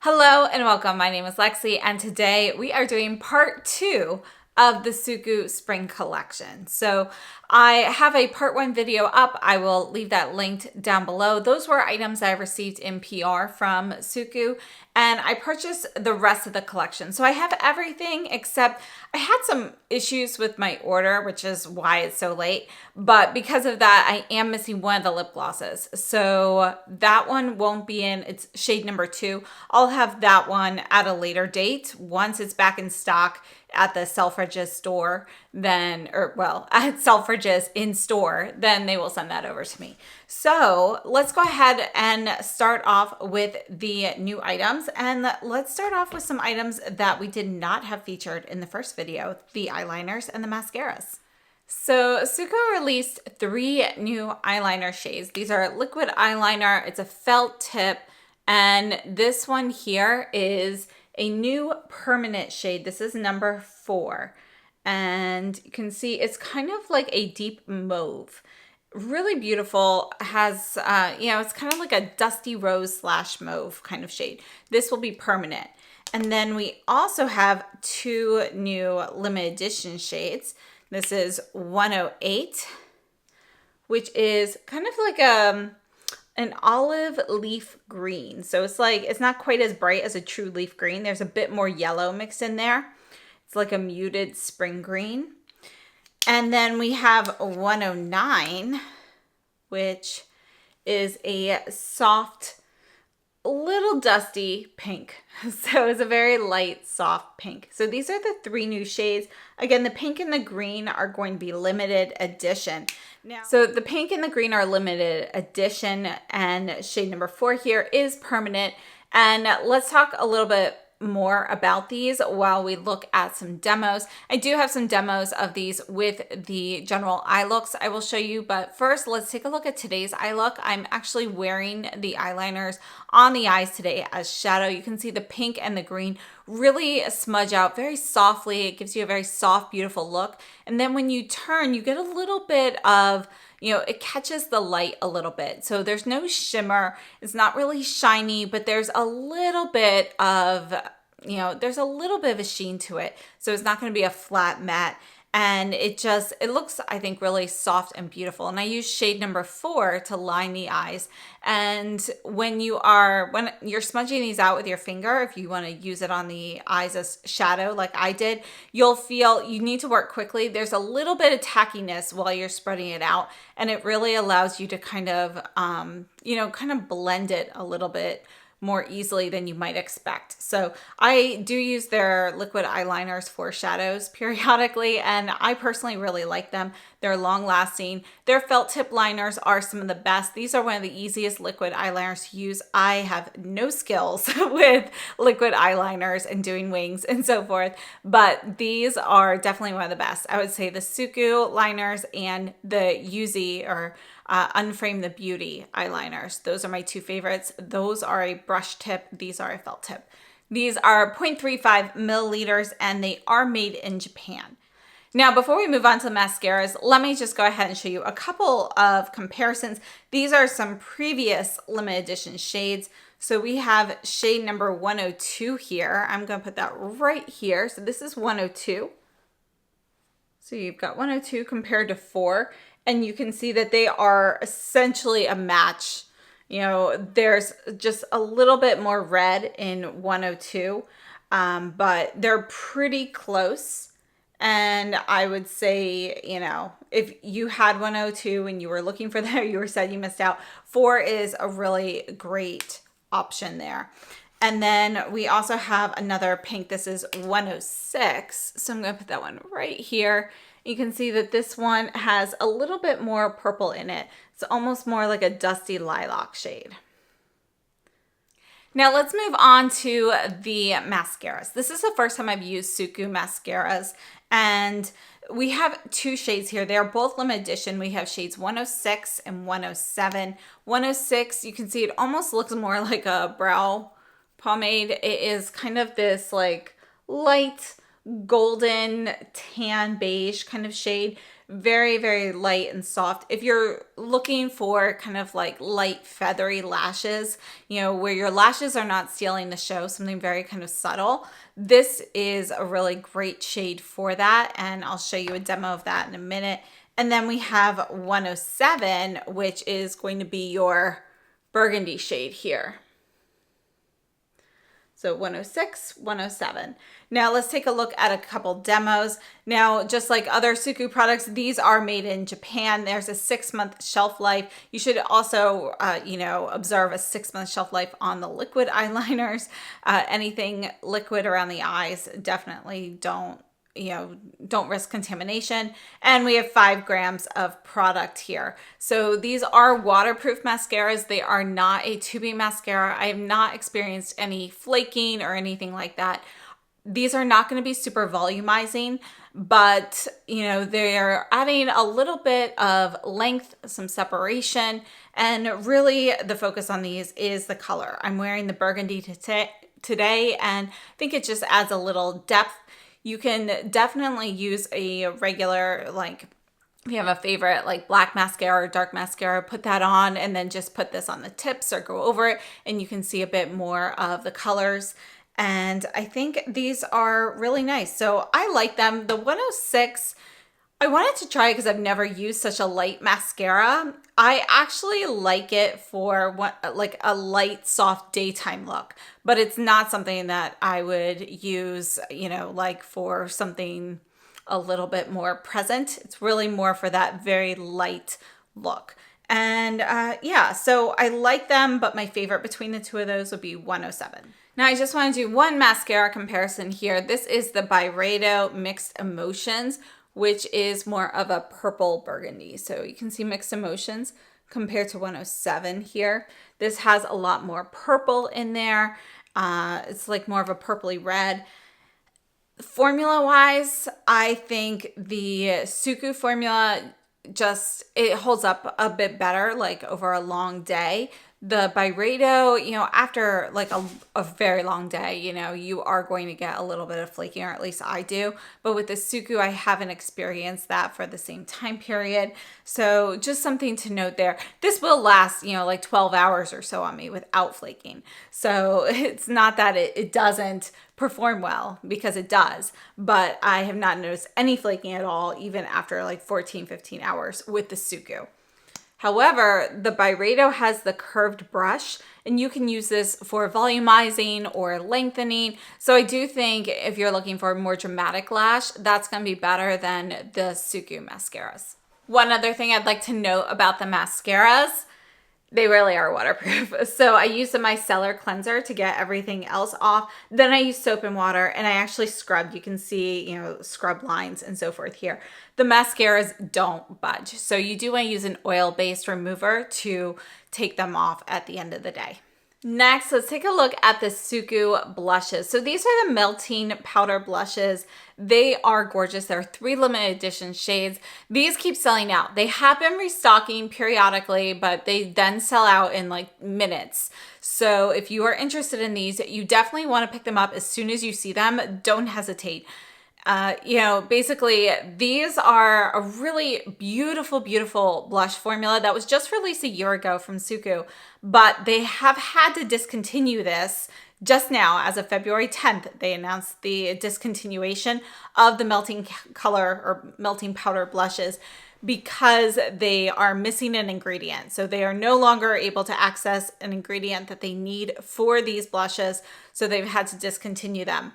Hello and welcome. My name is Lexi and today we are doing part 2 of the SUQQU spring collection. So I have a part 1 video up. I will leave that linked down below. Those were items I received in PR from SUQQU and I purchased the rest of the collection. So I have everything except I had some issues with my order, which is why it's so late. But because of that, I am missing one of the lip glosses. So that one won't be in, it's shade number 2. I'll have that one at a later date once it's back in stock at the Selfridges store, then, at Selfridges in store, then they will send that over to me. So let's go ahead and start off with the new items. And let's start off with some items that we did not have featured in the first video, the eyeliners and the mascaras. So SUQQU released 3 new eyeliner shades. These are liquid eyeliner, it's a felt tip, and this one here is a new permanent shade. This is number 4. And you can see it's kind of like a deep mauve. Really beautiful. Has, it's kind of like a dusty rose / mauve kind of shade. This will be permanent. And then we also have 2 new limited edition shades. This is 108, which is kind of like an olive leaf green. So it's not quite as bright as a true leaf green. There's a bit more yellow mixed in there. It's like a muted spring green. And then we have 109, which is a soft, little dusty pink. So it's a very light, soft pink. So these are the 3 new shades. Again, the pink and the green are going to be limited edition. So the pink and the green are limited edition, and shade number 4 here is permanent. And let's talk a little bit more about these while we look at some demos. I do have some demos of these with the general eye looks I will show you, but first let's take a look at today's eye look. I'm actually wearing the eyeliners on the eyes today as shadow. You can see the pink and the green really smudge out very softly. It gives you a very soft, beautiful look. And then when you turn, you get a little bit of, it catches the light a little bit. So there's no shimmer. It's not really shiny, but there's a little bit of, there's a little bit of a sheen to it. So it's not going to be a flat matte. And it looks, I think, really soft and beautiful. And I use shade number 4 to line the eyes. And when you're smudging these out with your finger, if you want to use it on the eyes as shadow like I did, you'll feel you need to work quickly. There's a little bit of tackiness while you're spreading it out. And it really allows you to kind of blend it a little bit more easily than you might expect. So I do use their liquid eyeliners for shadows periodically, and I personally really like them. They're long lasting. Their felt tip liners are some of the best. These are one of the easiest liquid eyeliners to use. I have no skills with liquid eyeliners and doing wings and so forth, but these are definitely one of the best. I would say the SUQQU liners and the Yuzi or Unframe the Beauty eyeliners. Those are my 2 favorites. Those are a brush tip. These are a felt tip. These are 0.35 milliliters and they are made in Japan. Now, before we move on to the mascaras, let me just go ahead and show you a couple of comparisons. These are some previous limited edition shades. So we have shade number 102 here. I'm going to put that right here. So this is 102. So you've got 102 compared to 4. And you can see that they are essentially a match. There's just a little bit more red in 102, but they're pretty close. And I would say, if you had 102 and you were looking for that, you said you missed out, 4 is a really great option there. And then we also have another pink. This is 106. So I'm going to put that one right here. You can see that this one has a little bit more purple in it. It's almost more like a dusty lilac shade. Now let's move on to the mascaras. This is the first time I've used SUQQU mascaras, and we have 2 shades here. They are both limited edition. We have shades 106 and 107. 106, you can see it almost looks more like a brow pomade. It is kind of this like light golden tan beige kind of shade. very, very light and soft. If you're looking for kind of like light feathery lashes, you know, where your lashes are not stealing the show, something very kind of subtle, this is a really great shade for that. And I'll show you a demo of that in a minute. And then we have 107, which is going to be your burgundy shade here. So 106, 107. Now let's take a look at a couple demos. Now, just like other SUQQU products, these are made in Japan. There's a 6-month shelf life. You should also, you know, observe a 6-month shelf life on the liquid eyeliners. Anything liquid around the eyes, definitely don't risk contamination. And we have 5 grams of product here. So these are waterproof mascaras. They are not a tubing mascara. I have not experienced any flaking or anything like that. These are not going to be super volumizing, but you know, they're adding a little bit of length, some separation, and really the focus on these is the color. I'm wearing the burgundy today, and I think it just adds a little depth. You can definitely use a regular, like if you have a favorite like black mascara or dark mascara, put that on and then just put this on the tips or go over it and you can see a bit more of the colors. And I think these are really nice. So I like them. The 106, I wanted to try it because I've never used such a light mascara. I actually like it for what, like a light, soft daytime look, but it's not something that I would use, you know, like for something a little bit more present. It's really more for that very light look. And yeah, so I like them, but my favorite between the two of those would be 107. Now I just want to do one mascara comparison here. This is the Byredo Mixed Emotions, which is more of a purple burgundy. So you can see Mixed Emotions compared to 107 here. This has a lot more purple in there. It's like more of a purpley red. Formula wise, I think the SUQQU formula it holds up a bit better, like over a long day. The Byredo, you know, after like a very long day, you know, you are going to get a little bit of flaking, or at least I do. But with the SUQQU, I haven't experienced that for the same time period. So just something to note there. This will last, you know, like 12 hours or so on me without flaking. So it's not that it doesn't perform well, because it does, but I have not noticed any flaking at all, even after like 14, 15 hours with the SUQQU. However, the Byredo has the curved brush, and you can use this for volumizing or lengthening. So I do think if you're looking for a more dramatic lash, that's going to be better than the SUQQU mascaras. One other thing I'd like to note about the mascaras, they really are waterproof. So I use the micellar cleanser to get everything else off. Then I use soap and water, and I actually scrubbed. You can see, you know, scrub lines and so forth here. The mascaras don't budge. So you do want to use an oil-based remover to take them off at the end of the day. Next, let's take a look at the SUQQU blushes. So these are the melting powder blushes. They are gorgeous. There are 3 limited edition shades. These keep selling out. They have been restocking periodically, but they then sell out in like minutes. So if you are interested in these, you definitely want to pick them up as soon as you see them. Don't hesitate. You know, basically these are a really beautiful, beautiful blush formula that was just released a year ago from SUQQU, but they have had to discontinue this just now. As of February 10th, they announced the discontinuation of the melting color or melting powder blushes because they are missing an ingredient. So they are no longer able to access an ingredient that they need for these blushes. So they've had to discontinue them.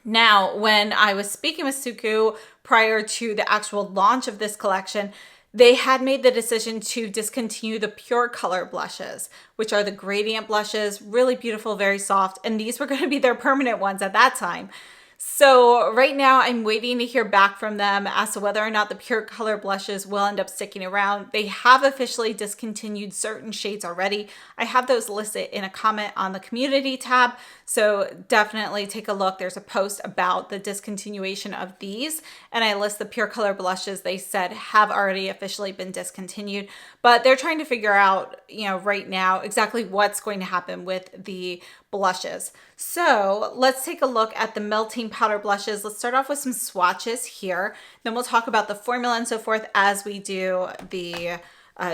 Now, when I was speaking with SUQQU prior to the actual launch of this collection, they had made the decision to discontinue the pure color blushes, which are the gradient blushes, really beautiful, very soft, and these were going to be their permanent ones at that time. So right now I'm waiting to hear back from them as to whether or not the pure color blushes will end up sticking around. They have officially discontinued certain shades already. I have those listed in a comment on the community tab, so definitely take a look. There's a post about the discontinuation of these, and I list the pure color blushes they said have already officially been discontinued, but they're trying to figure out, you know, right now exactly what's going to happen with the blushes. So let's take a look at the melting powder blushes. Let's start off with some swatches here. Then we'll talk about the formula and so forth as we do the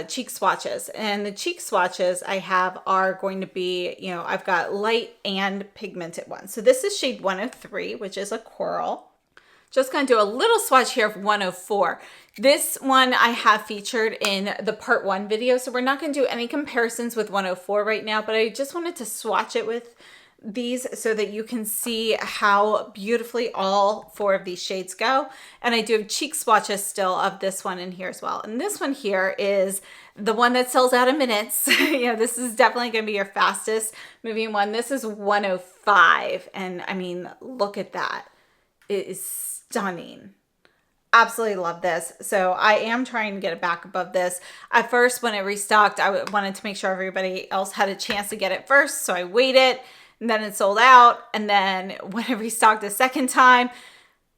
cheek swatches. And the cheek swatches I have are going to be, you know, I've got light and pigmented ones. So this is shade 103, which is a coral. Just going to do a little swatch here of 104. This one I have featured in the part 1 video, so we're not going to do any comparisons with 104 right now, but I just wanted to swatch it with these so that you can see how beautifully all 4 of these shades go. And I do have cheek swatches still of this one in here as well. And this one here is the one that sells out in minutes. You know, this is definitely going to be your fastest moving one. This is 105. And I mean, look at that. It is stunning. Absolutely love this. So I am trying to get it back above this. At first, when it restocked, I wanted to make sure everybody else had a chance to get it first. So I waited, and then it sold out. And then when it restocked a second time,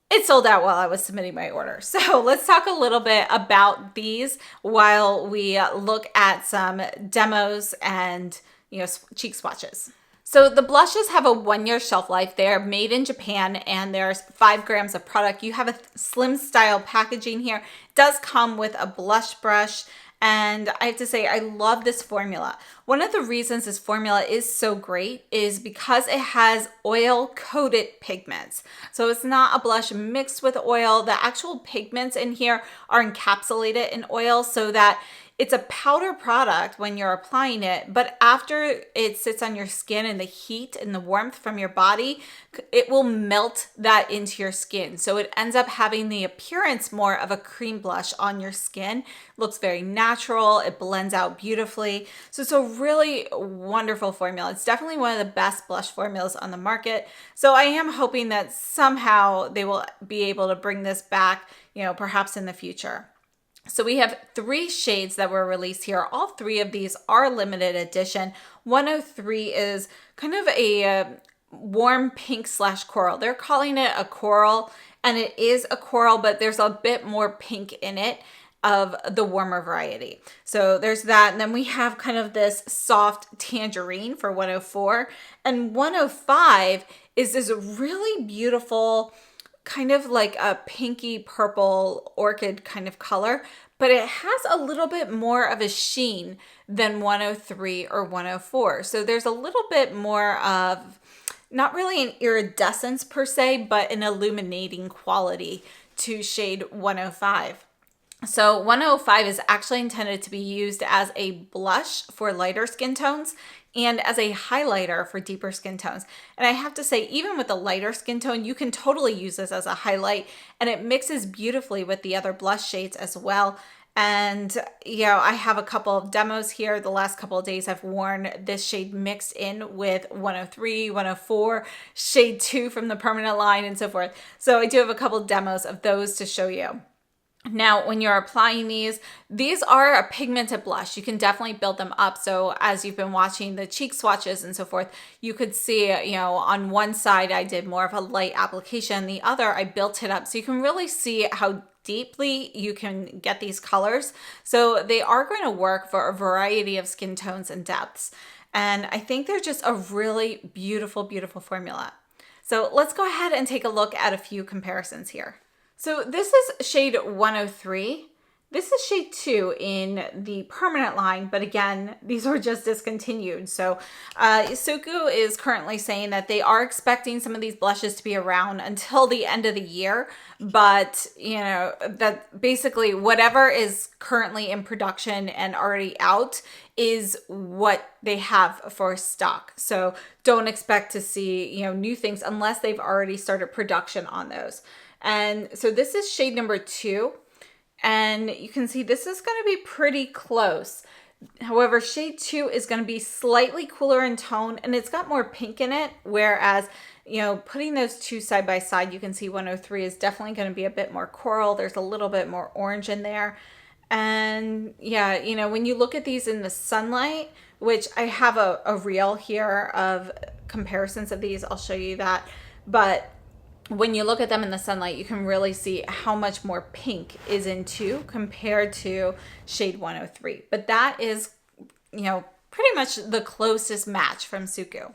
it sold out while I was submitting my order. So let's talk a little bit about these while we look at some demos and, you know, cheek swatches. So the blushes have a 1-year shelf life. They're made in Japan and there's 5 grams of product. You have a slim style packaging here. It does come with a blush brush. And I have to say, I love this formula. One of the reasons this formula is so great is because it has oil-coated pigments. So it's not a blush mixed with oil. The actual pigments in here are encapsulated in oil so that it's a powder product when you're applying it, but after it sits on your skin and the heat and the warmth from your body, it will melt that into your skin. So it ends up having the appearance more of a cream blush on your skin. It looks very natural. It blends out beautifully. So it's a really wonderful formula. It's definitely one of the best blush formulas on the market. So I am hoping that somehow they will be able to bring this back, you know, perhaps in the future. So we have 3 shades that were released here. All 3 of these are limited edition. 103 is kind of a warm pink / coral. They're calling it a coral, and it is a coral, but there's a bit more pink in it of the warmer variety. So there's that. And then we have kind of this soft tangerine for 104. And 105 is this really beautiful kind of like a pinky purple orchid kind of color, but it has a little bit more of a sheen than 103 or 104. So there's a little bit more of, not really an iridescence per se, but an illuminating quality to shade 105. So 105 is actually intended to be used as a blush for lighter skin tones and as a highlighter for deeper skin tones. And I have to say, even with the lighter skin tone, you can totally use this as a highlight, and it mixes beautifully with the other blush shades as well. And, you know, I have a couple of demos here. The last couple of days I've worn this shade mixed in with 103, 104, shade 2 from the permanent line and so forth. So I do have a couple of demos of those to show you. Now, when you're applying these are a pigmented blush. You can definitely build them up. So as you've been watching the cheek swatches and so forth, you could see, you know, on one side, I did more of a light application. The other, I built it up. So you can really see how deeply you can get these colors. So they are going to work for a variety of skin tones and depths. And I think they're just a really beautiful, beautiful formula. So let's go ahead and take a look at a few comparisons here. So this is shade 103. This is shade 2 in the permanent line, but again, these were just discontinued. So SUQQU is currently saying that they are expecting some of these blushes to be around until the end of the year, but you know, that basically whatever is currently in production and already out is what they have for stock. So don't expect to see, you know, new things unless they've already started production on those. And so this is shade number 2. And you can see this is going to be pretty close. However, shade 2 is going to be slightly cooler in tone and it's got more pink in it. Whereas, you know, putting those 2 side by side, you can see 103 is definitely going to be a bit more coral. There's a little bit more orange in there. And yeah, you know, when you look at these in the sunlight, which I have a reel here of comparisons of these, I'll show you that. But when you look at them in the sunlight, you can really see how much more pink is in 2 compared to shade 103. But that is, you know, pretty much the closest match from SUQQU.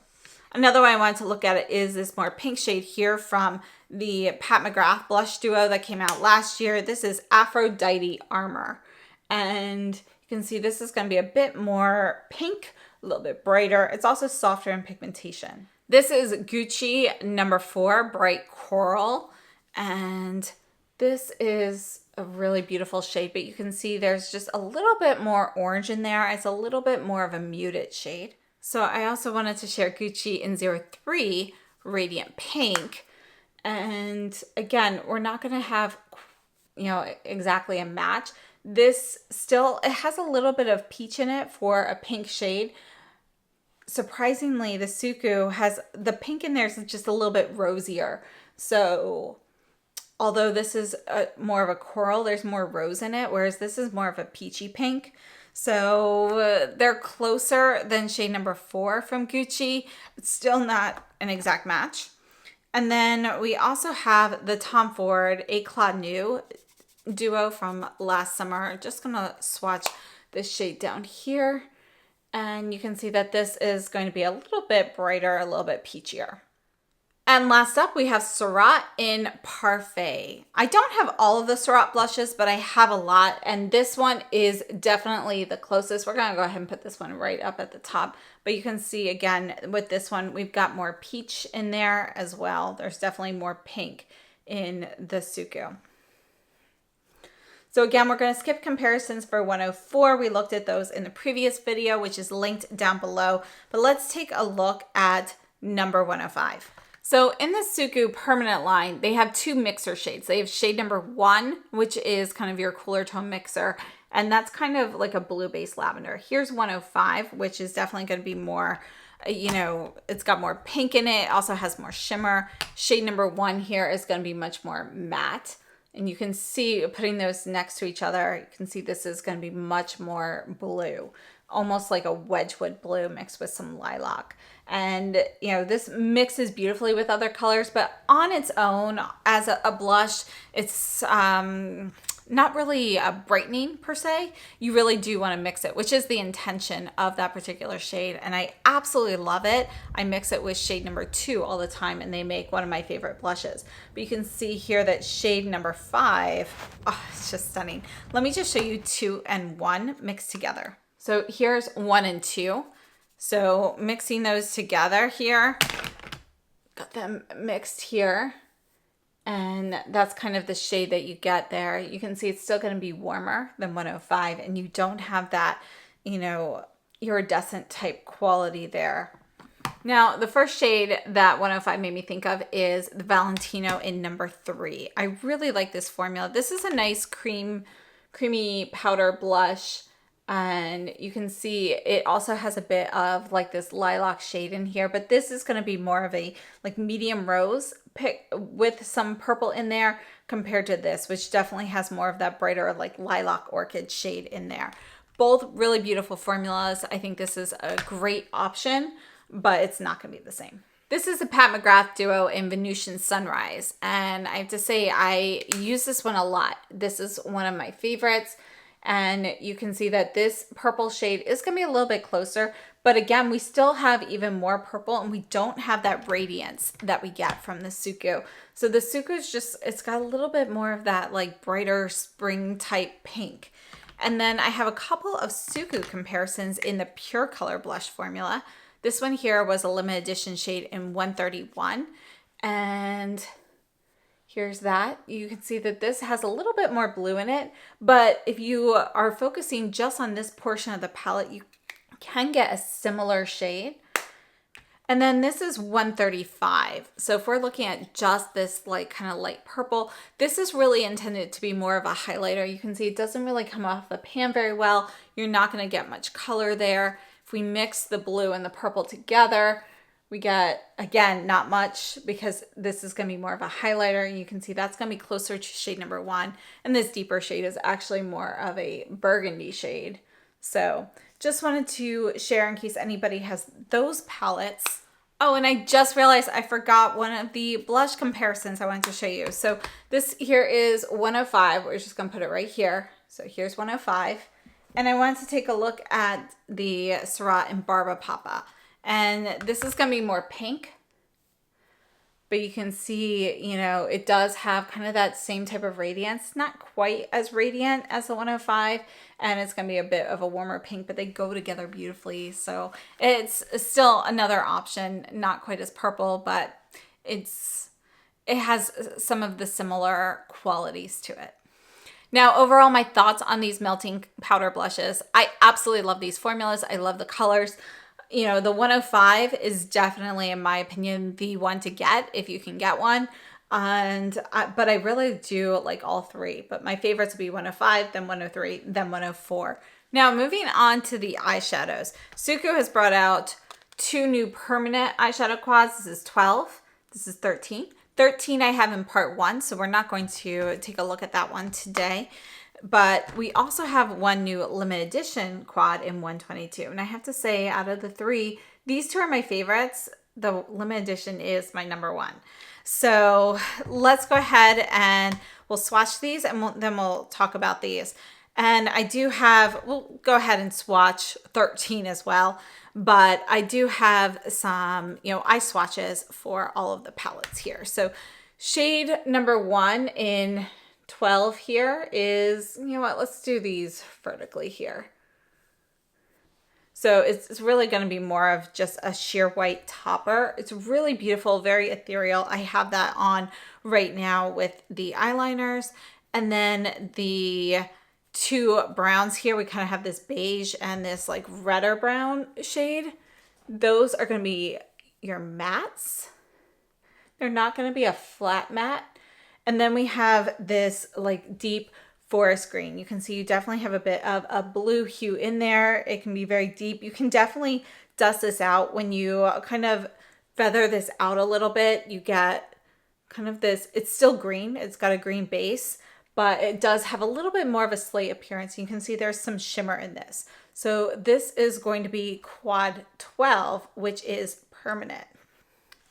Another way I wanted to look at it is this more pink shade here from the Pat McGrath blush duo that came out last year. This is Aphrodite Armor. And you can see this is going to be a bit more pink, a little bit brighter. It's also softer in pigmentation. This is Gucci number 4, Bright Coral. And this is a really beautiful shade, but you can see there's just a little bit more orange in there. It's a little bit more of a muted shade. So I also wanted to share Gucci in 03 Radiant Pink. And again, we're not going to have, you know, exactly a match. This still, it has a little bit of peach in it for a pink shade. Surprisingly, the SUQQU has, the pink in there is just a little bit rosier. So although this is more of a coral, there's more rose in it, whereas this is more of a peachy pink. So they're closer than shade number 4 from Gucci, but still not an exact match. And then we also have the Tom Ford Eclat Nude duo from last summer. Just gonna swatch this shade down here. And you can see that this is going to be a little bit brighter, a little bit peachier. And last up, we have Surratt in Parfait. I don't have all of the Surratt blushes, but I have a lot. And this one is definitely the closest. We're going to go ahead and put this one right up at the top. But you can see, again, with this one, we've got more peach in there as well. There's definitely more pink in the SUQQU. So again, we're going to skip comparisons for 104. We looked at those in the previous video, which is linked down below. But let's take a look at number 105. So in the SUQQU permanent line, they have 2 mixer shades. They have shade number 1, which is kind of your cooler tone mixer. And that's kind of like a blue-based lavender. Here's 105, which is definitely going to be more, you know, it's got more pink in it. It also has more shimmer. Shade number 1 here is going to be much more matte. And you can see, putting those next to each other, you can see this is going to be much more blue. Almost like a Wedgwood blue mixed with some lilac. And, you know, this mixes beautifully with other colors, but on its own, as a blush, it's not really a brightening per se. You really do want to mix it, which is the intention of that particular shade. And I absolutely love it. I mix it with shade number 2 all the time, and they make one of my favorite blushes. But you can see here that shade number 5, oh, it's just stunning. Let me just show you 2 and 1 mixed together. So here's 1 and 2. So mixing those together here, got them mixed here. And that's kind of the shade that you get there. You can see it's still going to be warmer than 105, and you don't have that, you know, iridescent type quality there. Now, the first shade that 105 made me think of is the Valentino in number 3. I really like this formula. This is a nice creamy powder blush. And you can see it also has a bit of like this lilac shade in here, but this is going to be more of a like medium rose pick with some purple in there compared to this, which definitely has more of that brighter like lilac orchid shade in there. Both really beautiful formulas. I think this is a great option, but it's not going to be the same. This is a Pat McGrath duo in Venusian Sunrise. And I have to say, I use this one a lot. This is one of my favorites. And you can see that this purple shade is going to be a little bit closer. But again, we still have even more purple, and we don't have that radiance that we get from the SUQQU. So the SUQQU is just, it's got a little bit more of that like brighter spring type pink. And then I have a couple of SUQQU comparisons in the Pure Color blush formula. This one here was a limited edition shade in 131. And here's that. You can see that this has a little bit more blue in it, but if you are focusing just on this portion of the palette, you can get a similar shade. And then this is 135. So if we're looking at just this like kind of light purple, this is really intended to be more of a highlighter. You can see it doesn't really come off the pan very well. You're not going to get much color there. If we mix the blue and the purple together, we get, again, not much, because this is going to be more of a highlighter. You can see that's going to be closer to shade number 1. And this deeper shade is actually more of a burgundy shade. So just wanted to share in case anybody has those palettes. Oh, and I just realized I forgot one of the blush comparisons I wanted to show you. So this here is 105. We're just going to put it right here. So here's 105. And I wanted to take a look at the Surratt and Barba Papa. And this is going to be more pink. But you can see, you know, it does have kind of that same type of radiance. Not quite as radiant as the 105. And it's going to be a bit of a warmer pink, but they go together beautifully. So it's still another option. Not quite as purple, but it has some of the similar qualities to it. Now, overall, my thoughts on these melting powder blushes. I absolutely love these formulas. I love the colors. You know, the 105 is definitely, in my opinion, the one to get if you can get one. But I really do like all three. But my favorites would be 105, then 103, then 104. Now, moving on to the eyeshadows. SUQQU has brought out 2 new permanent eyeshadow quads. This is 12. This is 13. 13 I have in part 1, so we're not going to take a look at that one today. But we also have 1 new limited edition quad in 122. And I have to say, out of the 3, these 2 are my favorites. The limited edition is my number 1. So let's go ahead and we'll swatch these, and then we'll talk about these. And I do have, we'll go ahead and swatch 13 as well. But I do have some, you know, eye swatches for all of the palettes here. So shade number 1 in 12 here is, you know what, let's do these vertically here. So it's really going to be more of just a sheer white topper. It's really beautiful, very ethereal. I have that on right now with the eyeliners. And then the 2 browns here, we kind of have this beige and this like redder brown shade. Those are going to be your mattes. They're not going to be a flat matte. And then we have this like deep forest green. You can see you definitely have a bit of a blue hue in there. It can be very deep. You can definitely dust this out. When you kind of feather this out a little bit, you get kind of this, it's still green. It's got a green base, but it does have a little bit more of a slate appearance. You can see there's some shimmer in this. So this is going to be quad 12, which is permanent.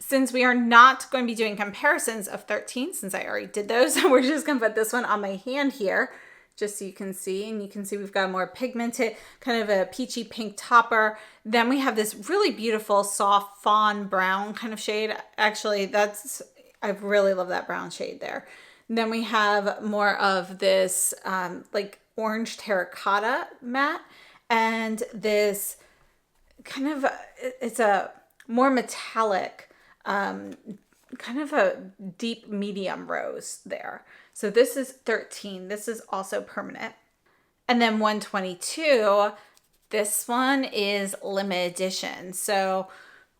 Since we are not going to be doing comparisons of 13, since I already did those, we're just going to put this one on my hand here, just so you can see. And you can see we've got a more pigmented, kind of a peachy pink topper. Then we have this really beautiful soft fawn brown kind of shade. Actually, I really love that brown shade there. And then we have more of this like orange terracotta matte, and this kind of, it's a more metallic, kind of a deep medium rose there. So this is 13. This is also permanent. And then 122, this one is limited edition. So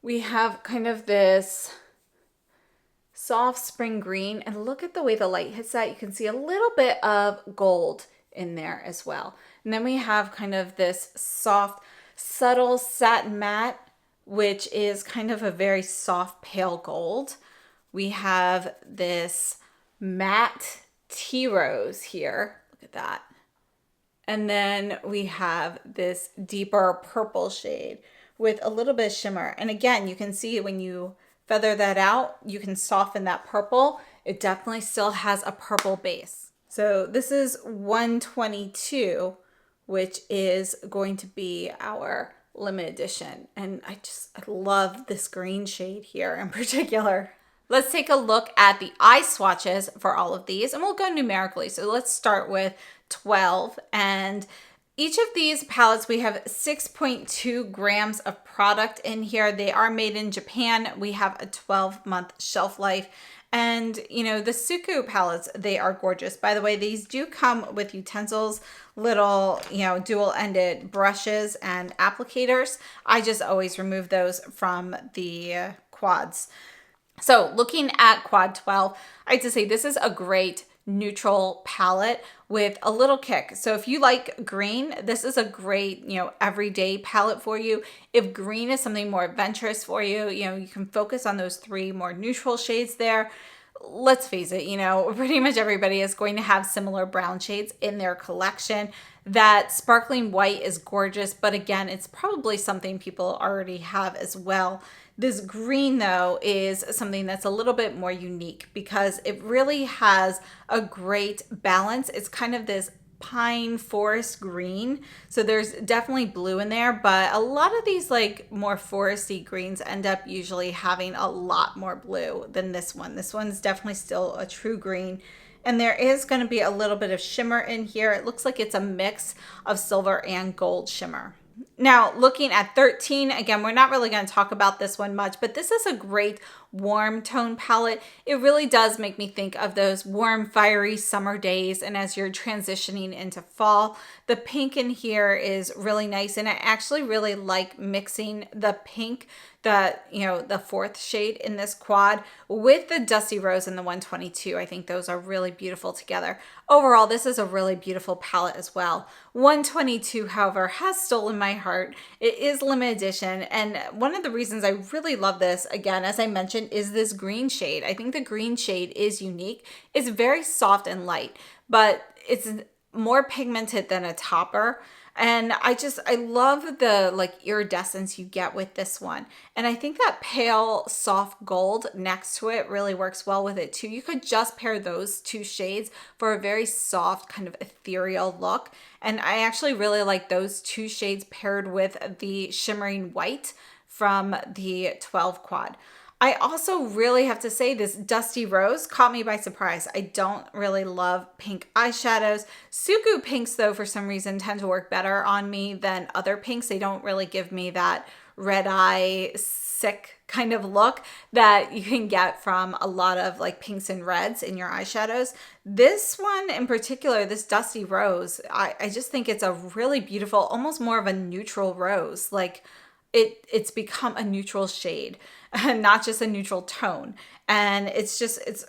we have kind of this soft spring green, and look at the way the light hits that. You can see a little bit of gold in there as well. And then we have kind of this soft, subtle satin matte, which is kind of a very soft pale gold. We have this matte tea rose here. Look at that. And then we have this deeper purple shade with a little bit of shimmer. And again, you can see when you feather that out, you can soften that purple. It definitely still has a purple base. So this is 122, which is going to be our limited edition. And I love this green shade here in particular. Let's take a look at the eye swatches for all of these, and we'll go numerically. So let's start with 12. And each of these palettes, we have 6.2 grams of product in here. They are made in Japan. We have a 12-month shelf life. And, you know, the SUQQU palettes, they are gorgeous. By the way, these do come with utensils, little, you know, dual-ended brushes and applicators. I just always remove those from the quads. So looking at quad 12, I have to say this is a great neutral palette with a little kick. So if you like green, this is a great, you know, everyday palette for you. If green is something more adventurous for you, you know, you can focus on those 3 more neutral shades there. Let's face it, you know, pretty much everybody is going to have similar brown shades in their collection. That sparkling white is gorgeous, but again, it's probably something people already have as well. This green, though, is something that's a little bit more unique because it really has a great balance. It's kind of this pine forest green. So there's definitely blue in there, but a lot of these like more foresty greens end up usually having a lot more blue than this one. This one's definitely still a true green. And there is going to be a little bit of shimmer in here. It looks like it's a mix of silver and gold shimmer. Now, looking at 13, again, we're not really going to talk about this one much, but this is a great warm tone palette. It really does make me think of those warm, fiery summer days. And as you're transitioning into fall, the pink in here is really nice. And I actually really like mixing the pink, the fourth shade in this quad with the Dusty Rose and the 122. I think those are really beautiful together. Overall, this is a really beautiful palette as well. 122, however, has stolen my heart. It is limited edition. And one of the reasons I really love this, again, as I mentioned, is this green shade. I think the green shade is unique. It's very soft and light, but it's more pigmented than a topper. And I love the like iridescence you get with this one. And I think that pale soft gold next to it really works well with it too. You could just pair those two shades for a very soft kind of ethereal look. And I actually really like those two shades paired with the shimmering white from the 12 quad. I also really have to say this Dusty Rose caught me by surprise. I don't really love pink eyeshadows. SUQQU pinks, though, for some reason tend to work better on me than other pinks. They don't really give me that red eye sick kind of look that you can get from a lot of like pinks and reds in your eyeshadows. This one in particular, this Dusty Rose, I just think it's a really beautiful, almost more of a neutral rose. Like it's become a neutral shade and not just a neutral tone. And it's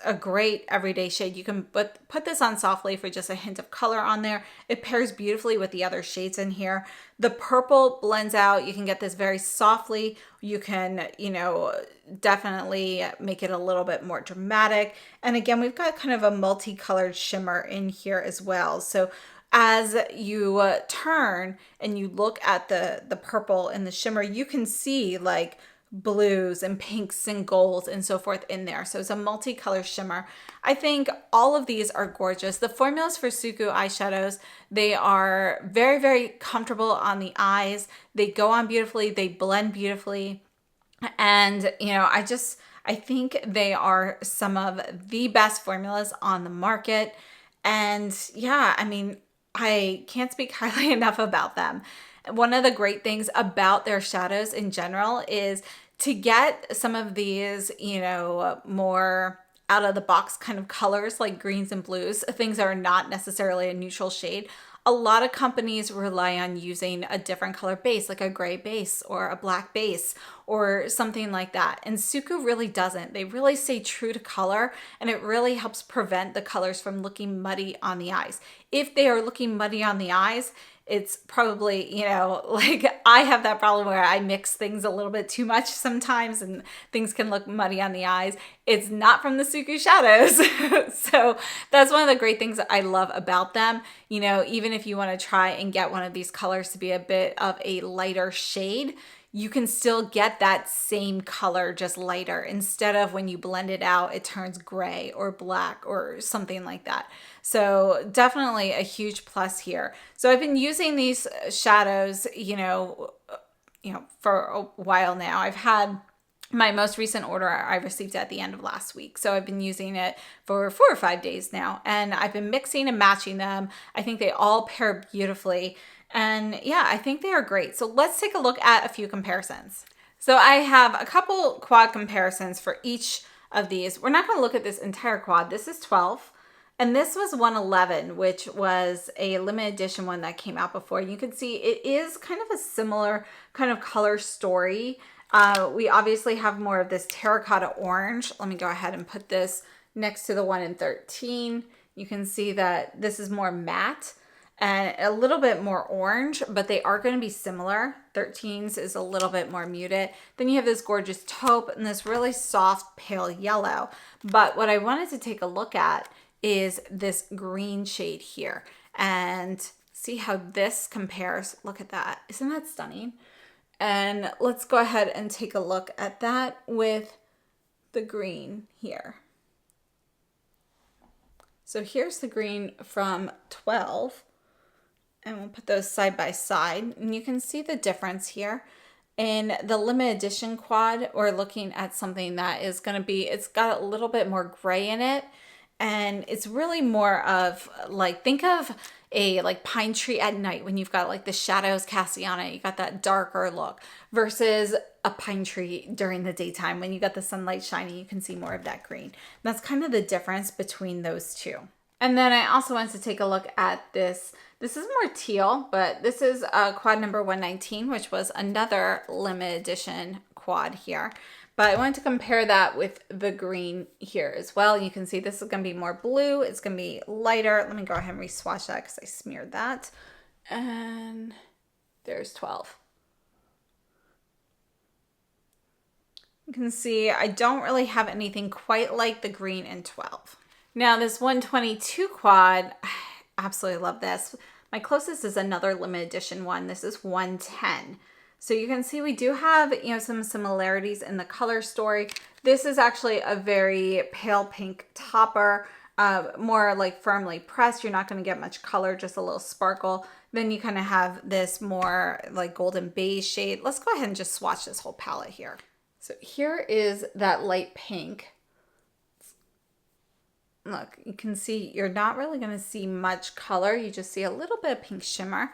a great everyday shade. You can put this on softly for just a hint of color on there. It pairs beautifully with the other shades in here. The purple blends out. You can get this very softly. You can, definitely make it a little bit more dramatic. And again, we've got kind of a multicolored shimmer in here as well. So as you turn and you look at the purple and the shimmer, you can see like blues and pinks and golds and so forth in there. So it's a multicolor shimmer. I think all of these are gorgeous. The formulas for SUQQU eyeshadows, they are very, very comfortable on the eyes. They go on beautifully. They blend beautifully. And, I think they are some of the best formulas on the market. And yeah, I can't speak highly enough about them. One of the great things about their shadows in general is to get some of these, more out of the box kind of colors like greens and blues, things that are not necessarily a neutral shade. A lot of companies rely on using a different color base, like a gray base or a black base or something like that. And SUQQU really doesn't. They really stay true to color, and it really helps prevent the colors from looking muddy on the eyes. If they are looking muddy on the eyes, it's probably, like I have that problem where I mix things a little bit too much sometimes and things can look muddy on the eyes. It's not from the SUQQU shadows. So that's one of the great things that I love about them. Even if you want to try and get one of these colors to be a bit of a lighter shade, you can still get that same color, just lighter. Instead of when you blend it out, it turns gray or black or something like that. So definitely a huge plus here. So I've been using these shadows, for a while now. I've had my most recent order I received at the end of last week. So I've been using it for 4 or 5 days now, and I've been mixing and matching them. I think they all pair beautifully. And yeah, I think they are great. So let's take a look at a few comparisons. So I have a couple quad comparisons for each of these. We're not going to look at this entire quad. This is 12. And this was 111, which was a limited edition one that came out before. You can see it is kind of a similar kind of color story. We obviously have more of this terracotta orange. Let me go ahead and put this next to the one in 13. You can see that this is more matte and a little bit more orange, but they are going to be similar. 13's is a little bit more muted. Then you have this gorgeous taupe and this really soft pale yellow. But what I wanted to take a look at is this green shade here and see how this compares. Look at that. Isn't that stunning? And let's go ahead and take a look at that with the green here. So here's the green from 12. And we'll put those side by side. And you can see the difference here. In the limited edition quad, we're looking at something that is going to be, it's got a little bit more gray in it. And it's really more of like, think of a like pine tree at night when you've got like the shadows casting on it. You got that darker look versus a pine tree during the daytime. When you got the sunlight shining, you can see more of that green. That's kind of the difference between those two. And then I also wanted to take a look at this. This is more teal, but this is quad number 119, which was another limited edition quad here. But I wanted to compare that with the green here as well. You can see this is going to be more blue. It's going to be lighter. Let me go ahead and re-swatch that because I smeared that. And there's 12. You can see I don't really have anything quite like the green in 12. Now this 122 quad, I absolutely love this. My closest is another limited edition one. This is 110. So you can see we do have, you know, some similarities in the color story. This is actually a very pale pink topper, more like firmly pressed. You're not going to get much color, just a little sparkle. Then you kind of have this more like golden beige shade. Let's go ahead and just swatch this whole palette here. So here is that light pink. Look, you can see you're not really going to see much color. You just see a little bit of pink shimmer.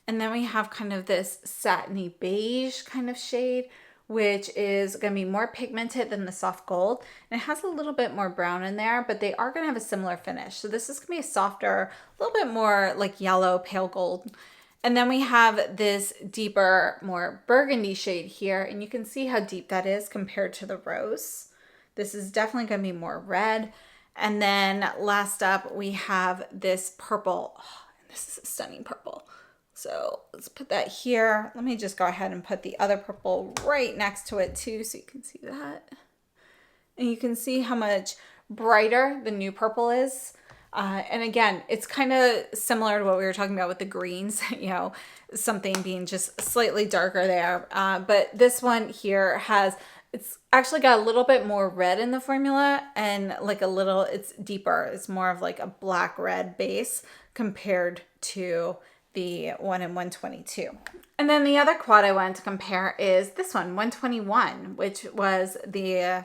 And then we have kind of this satiny beige kind of shade, which is going to be more pigmented than the soft gold. And it has a little bit more brown in there, but they are going to have a similar finish. So this is going to be a softer, a little bit more like yellow, pale gold. And then we have this deeper, more burgundy shade here. And you can see how deep that is compared to the rose. This is definitely going to be more red. And then last up, we have this purple. Oh, this is a stunning purple. So let's put that here. Let me just go ahead and put the other purple right next to it too, so you can see that. And you can see how much brighter the new purple is. And again, it's kind of similar to what we were talking about with the greens, you know, something being just slightly darker there. But this one here has, it's actually got a little bit more red in the formula and like a little, it's deeper. It's more of like a black red base compared to the one in 122. And then the other quad I wanted to compare is this one, 121, which was the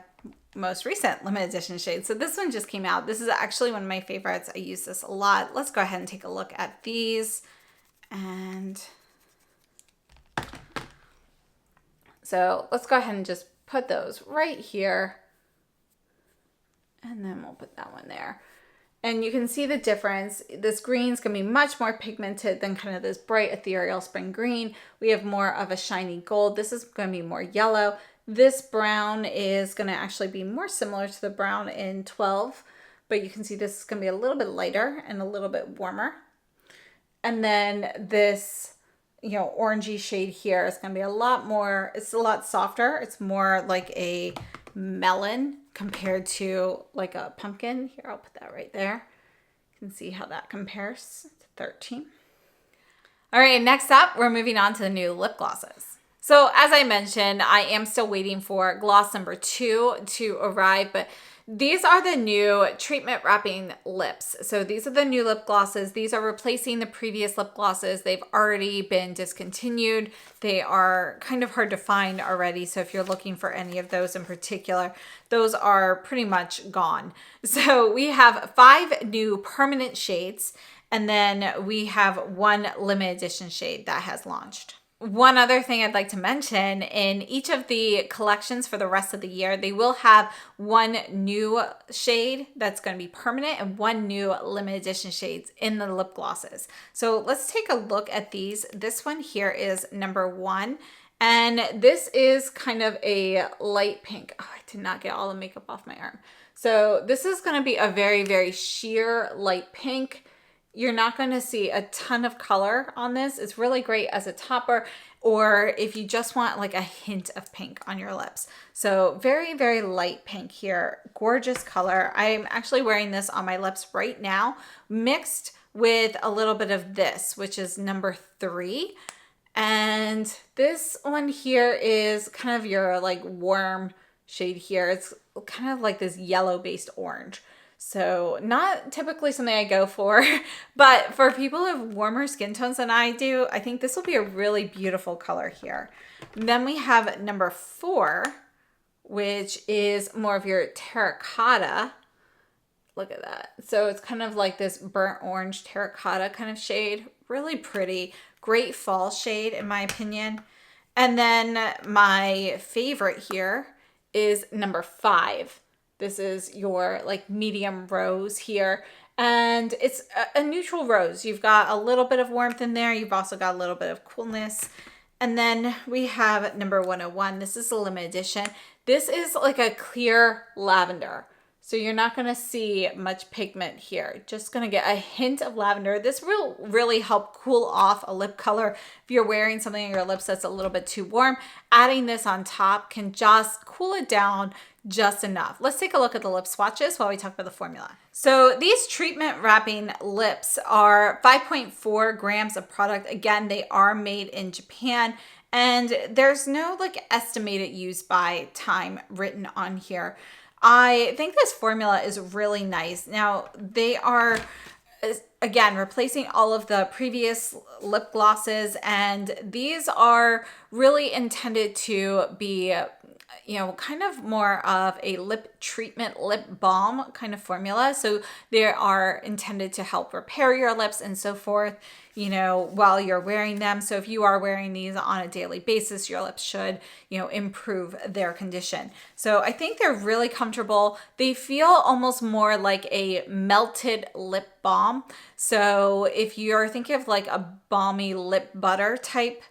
most recent limited edition shade. So this one just came out. This is actually one of my favorites. I use this a lot. Let's go ahead and take a look at these. And so let's go ahead and just put those right here. And then we'll put that one there. And you can see the difference. This green is going to be much more pigmented than kind of this bright ethereal spring green. We have more of a shiny gold. This is going to be more yellow. This brown is going to actually be more similar to the brown in 12, but you can see this is going to be a little bit lighter and a little bit warmer. And then this, you know, orangey shade here is going to be a lot more, it's a lot softer. It's more like a melon compared to like a pumpkin. Here, I'll put that right there. You can see how that compares to 13. All right, next up, we're moving on to the new lip glosses. So as I mentioned, I am still waiting for gloss number 2 to arrive, but these are the new treatment wrapping lips. So these are the new lip glosses. These are replacing the previous lip glosses. They've already been discontinued. They are kind of hard to find already. So if you're looking for any of those in particular, those are pretty much gone. So we have 5 new permanent shades, and then we have 1 limited edition shade that has launched. One other thing I'd like to mention, in each of the collections for the rest of the year, they will have 1 new shade that's going to be permanent and 1 new limited edition shades in the lip glosses. So let's take a look at these. This one here is number 1, and this is kind of a light pink. Oh, I did not get all the makeup off my arm. So this is going to be a very, very sheer light pink. You're not going to see a ton of color on this. It's really great as a topper, or if you just want like a hint of pink on your lips. So very, very light pink here. Gorgeous color. I'm actually wearing this on my lips right now, mixed with a little bit of this, which is number 3. And this one here is kind of your like warm shade here. It's kind of like this yellow based orange. So not typically something I go for, but for people who have warmer skin tones than I do, I think this will be a really beautiful color here. And then we have number 4, which is more of your terracotta. Look at that. So it's kind of like this burnt orange terracotta kind of shade. Really pretty. Great fall shade in my opinion. And then my favorite here is number 5. This is your like medium rose here. And it's a neutral rose. You've got a little bit of warmth in there. You've also got a little bit of coolness. And then we have number 101. This is a limited edition. This is like a clear lavender. So you're not going to see much pigment here. Just going to get a hint of lavender. This will really help cool off a lip color. If you're wearing something on your lips that's a little bit too warm, adding this on top can just cool it down just enough. Let's take a look at the lip swatches while we talk about the formula. So these treatment wrapping lips are 5.4 grams of product. Again, they are made in Japan. And there's no like estimated use by time written on here. I think this formula is really nice. Now, they are, again, replacing all of the previous lip glosses, and these are really intended to be, you know, kind of more of a lip treatment, lip balm kind of formula. So they are intended to help repair your lips and so forth, you know, while you're wearing them. So if you are wearing these on a daily basis, your lips should, you know, improve their condition. So I think they're really comfortable. They feel almost more like a melted lip balm. So if you're thinking of like a balmy lip butter type,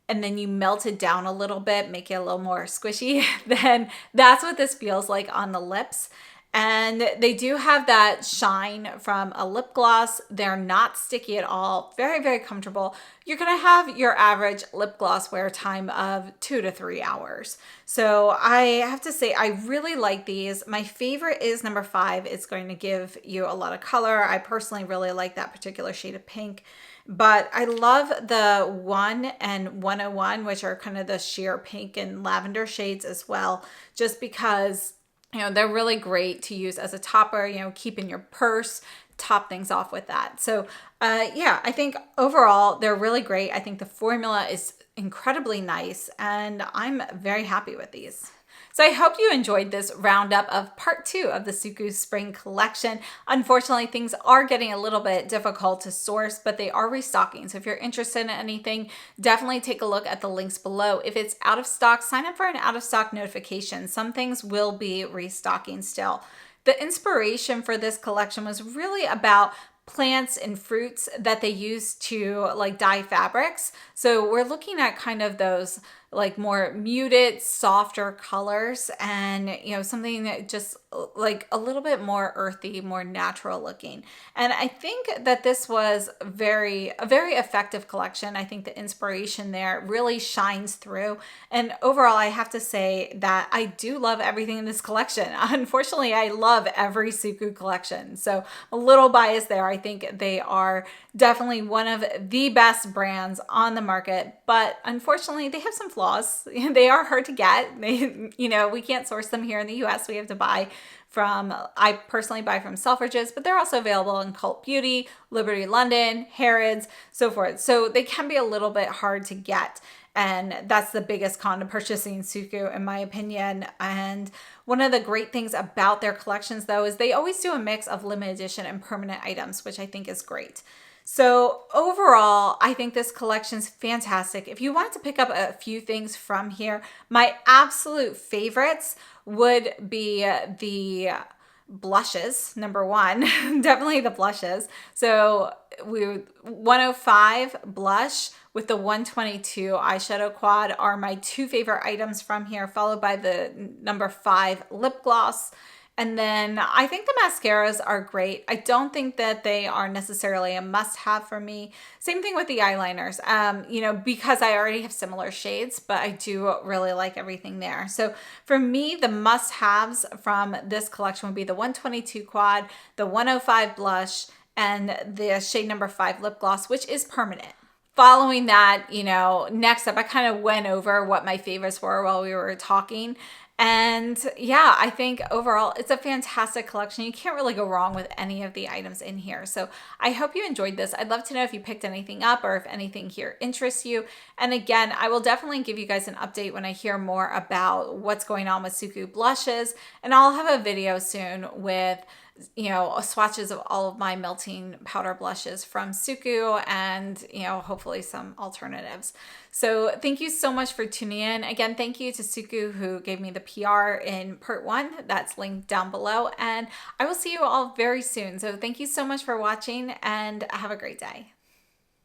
and then you melt it down a little bit, make it a little more squishy, then that's what this feels like on the lips. And they do have that shine from a lip gloss. They're not sticky at all. Very, very comfortable. You're gonna have your average lip gloss wear time of 2 to 3 hours. So I have to say, I really like these. My favorite is number 5. It's going to give you a lot of color. I personally really like that particular shade of pink. But I love the 1 and 101, which are kind of the sheer pink and lavender shades as well, just because, you know, they're really great to use as a topper, you know, keep in your purse, top things off with that. So yeah, I think overall they're really great. I think the formula is incredibly nice and I'm very happy with these. So I hope you enjoyed this roundup of part 2 of the SUQQU Spring Collection. Unfortunately, things are getting a little bit difficult to source, but they are restocking. So if you're interested in anything, definitely take a look at the links below. If it's out of stock, sign up for an out of stock notification. Some things will be restocking still. The inspiration for this collection was really about plants and fruits that they use to like dye fabrics. So we're looking at kind of those like more muted, softer colors and, you know, something that just like a little bit more earthy, more natural looking. And I think that this was a very effective collection. I think the inspiration there really shines through. And overall, I have to say that I do love everything in this collection. Unfortunately, I love every SUQQU collection. So a little biased there. I think they are definitely one of the best brands on the market, but unfortunately they have some flaws. They are hard to get. They, you know, we can't source them here in the US. We have to buy from, I personally buy from Selfridges, but they're also available in Cult Beauty, Liberty London, Harrods, so forth. So they can be a little bit hard to get. And that's the biggest con to purchasing SUQQU in my opinion. And one of the great things about their collections though, is they always do a mix of limited edition and permanent items, which I think is great. So overall, I think this collection's fantastic. If you wanted to pick up a few things from here, my absolute favorites would be the blushes, number 1, definitely the blushes. So 105 blush with the 122 eyeshadow quad are my 2 favorite items from here, followed by the number 5 lip gloss. And then I think the mascaras are great. I don't think that they are necessarily a must-have for me. Same thing with the eyeliners, you know, because I already have similar shades, but I do really like everything there. So for me, the must-haves from this collection would be the 122 quad, the 105 blush, and the shade number 5 lip gloss, which is permanent. Following that, you know, next up, I kind of went over what my favorites were while we were talking. And yeah, I think overall it's a fantastic collection. You can't really go wrong with any of the items in here. So I hope you enjoyed this. I'd love to know if you picked anything up or if anything here interests you. And again, I will definitely give you guys an update when I hear more about what's going on with SUQQU blushes. And I'll have a video soon with swatches of all of my melting powder blushes from SUQQU and, hopefully some alternatives. So thank you so much for tuning in. Again, thank you to SUQQU who gave me the PR in part 1. That's linked down below. And I will see you all very soon. So thank you so much for watching and have a great day.